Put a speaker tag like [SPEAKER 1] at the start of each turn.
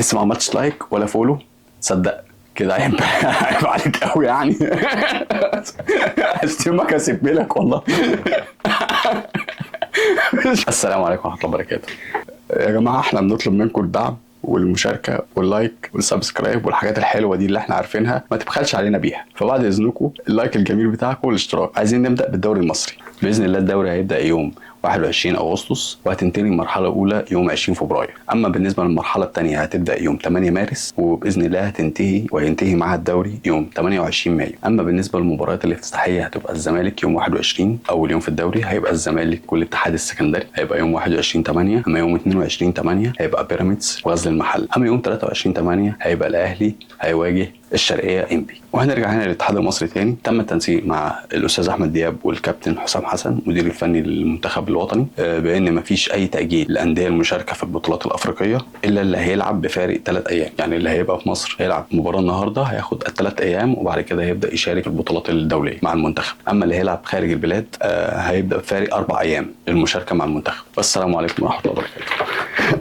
[SPEAKER 1] لسه ما عملتش لايك ولا فولو، تصدق كده عيب عيب عليك قوي يعني. اشتمك اسيب لك والله. السلام عليكم ورحمه الله وبركاته. يا جماعه احنا بنطلب منكم الدعم والمشاركه واللايك والسبسكرايب والحاجات الحلوه دي اللي احنا عارفينها، ما تبخلش علينا بيها. فبعد اذنكم اللايك الجميل بتاعكم والاشتراك. عايزين نبدا بالدوري المصري باذن الله. الدوري هيبدا يوم 21 اغسطس وهتنتهي المرحله الاولى يوم 20 فبراير. اما بالنسبه للمرحله الثانيه هتبدا يوم 8 مارس وباذن الله هتنتهي وينتهي معها الدوري يوم 28 مايو. اما بالنسبه للمباريات الافتتاحيه هتبقى الزمالك يوم 21 اول يوم في الدوري هيبقى الزمالك والاتحاد السكندري هيبقى يوم 21/8. اما يوم 22/8 هيبقى بيراميدز وغزل المحل. اما يوم 23/8 هيبقى الاهلي هيواجه الشرقيه انبي. وهنرجع هنا للاتحاد المصري تاني. تم التنسيق مع الاستاذ احمد دياب والكابتن حسام حسن مدير الفني للمنتخب الوطني بان مفيش اي تاجيل للانديه المشاركه في البطولات الافريقيه الا اللي هيلعب بفارق 3 ايام. يعني اللي هيبقى في مصر هيلعب مباراه النهارده هياخد 3 ايام وبعد كده هيبدا يشارك في البطولات الدوليه مع المنتخب. اما اللي هيلعب خارج البلاد هيبدا بفارق 4 ايام للمشاركه مع المنتخب. والسلام عليكم ورحمه الله وبركاته.